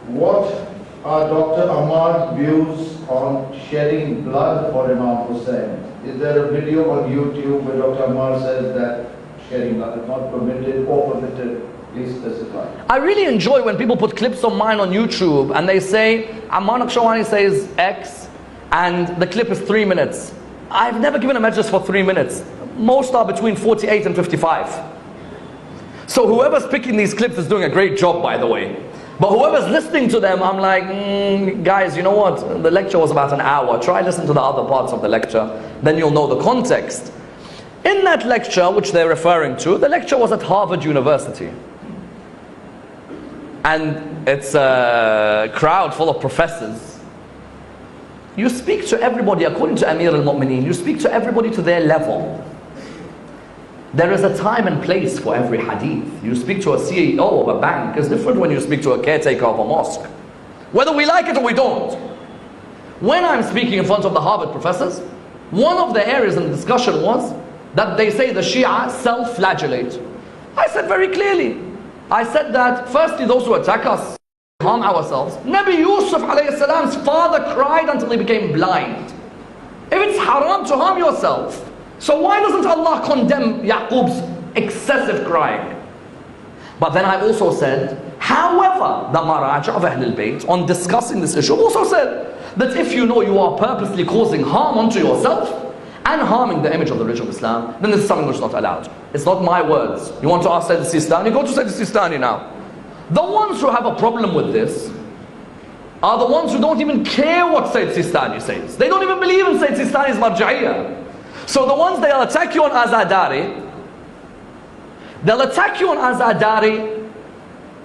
What are Dr. Ammar's views on shedding blood for Imam Hussein? Is there a video on YouTube where Dr. Ammar says that shedding blood is not permitted or permitted? Please specify. I really enjoy when people put clips of mine on YouTube and they say, Ammar Nakshawani says X and the clip is 3 minutes. I've never given a majlis for 3 minutes. Most are between 48 and 55. So whoever's picking these clips is doing a great job, by the way. But whoever's listening to them, I'm like, guys, you know what? The lecture was about an hour. Try listen to the other parts of the lecture. Then you'll know the context. In that lecture, which they're referring to, the lecture was at Harvard University. And it's a crowd full of professors. You speak to everybody, according to Amir al-Mu'mineen, you speak to everybody to their level. There is a time and place for every hadith. You speak to a CEO of a bank is different when you speak to a caretaker of a mosque. Whether we like it or we don't. When I'm speaking in front of the Harvard professors, one of the areas in the discussion was that they say the Shia self-flagellate. I said very clearly, I said that firstly those who attack us harm ourselves. Nabi Yusuf alayhi salam's father cried until he became blind. If it's haram to harm yourself, so why doesn't Allah condemn Yaqub's excessive crying? But then I also said, however, the Maraja of Ahlul Bayt on discussing this issue also said that if you know you are purposely causing harm unto yourself and harming the image of the religion of Islam, then this is something which is not allowed. It's not my words. You want to ask Sayyid Sistani? Go to Sayyid Sistani now. The ones who have a problem with this are the ones who don't even care what Sayyid Sistani says. They don't even believe in Sayyid Sistani's marja'iyah. So the ones they'll attack you on Azadari, they'll attack you on Azadari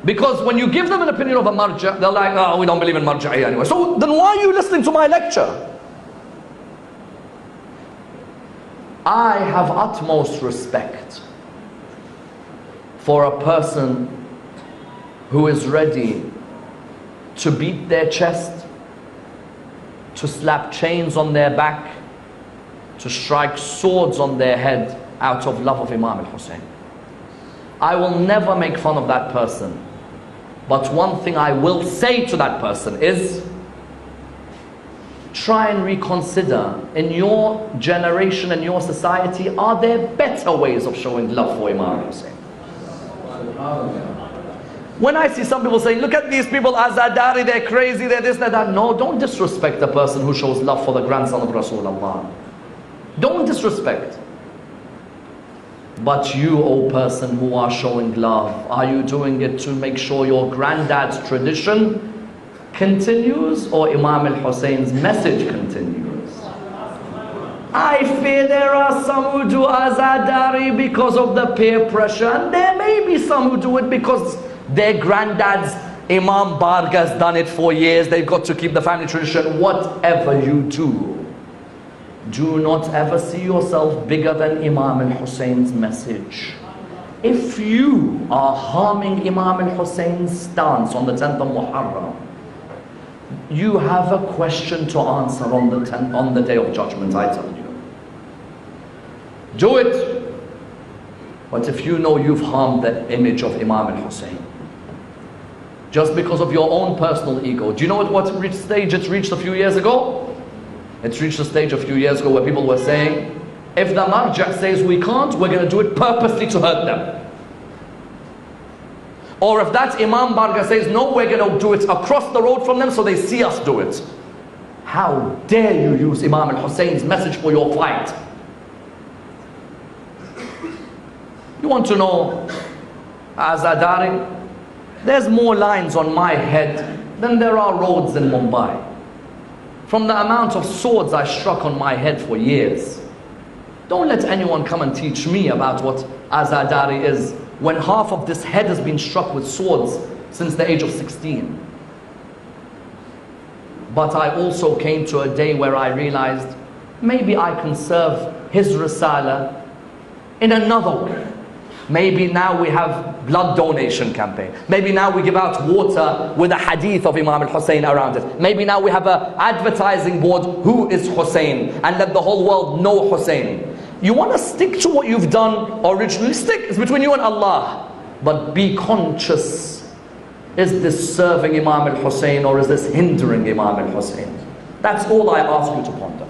because when you give them an opinion of a marja', they're like, oh, we don't believe in marja'iyah anyway. So then why are you listening to my lecture? I have utmost respect for a person who is ready to beat their chest, to slap chains on their back, to strike swords on their head out of love of Imam al-Hussein. I will never make fun of that person. But one thing I will say to that person is, try and reconsider, in your generation and your society, are there better ways of showing love for Imam al-Hussein? When I see some people saying, look at these people, Azadari, they're crazy, they're this, they're that. No, don't disrespect the person who shows love for the grandson of Rasulullah. Don't disrespect. But you, O person who are showing love, are you doing it to make sure your granddad's tradition continues or Imam al-Hussein's message continues? I fear there are some who do Azadari because of the peer pressure, and there may be some who do it because their granddad's Imam Barga's done it for years, they've got to keep the family tradition. Whatever you do, do not ever see yourself bigger than Imam al-Hussein's message. If you are harming Imam al-Hussein's stance on the 10th of Muharram, you have a question to answer on the day of judgment, I tell you. Do it. But if you know you've harmed the image of Imam al-Hussein, just because of your own personal ego, do you know what stage it's reached a few years ago? It's reached a stage a few years ago where people were saying, if the marja' says we can't, we're going to do it purposely to hurt them. Or if that Imam Barga says no, we're going to do it across the road from them so they see us do it. How dare you use Imam al-Hussein's message for your fight? You want to know Azadari? There's more lines on my head than there are roads in Mumbai. From the amount of swords I struck on my head for years. Don't let anyone come and teach me about what Azadari is when half of this head has been struck with swords since the age of 16. But I also came to a day where I realized maybe I can serve his Risala in another way. Maybe now we have blood donation campaign. Maybe now we give out water with a hadith of Imam al-Hussein around it. Maybe now we have an advertising board, who is Hussein, and let the whole world know Hussein. You want to stick to what you've done originally, stick. It's between you and Allah. But be conscious Is this serving Imam al-Hussein or is this hindering Imam al-Hussein? That's all I ask you to ponder.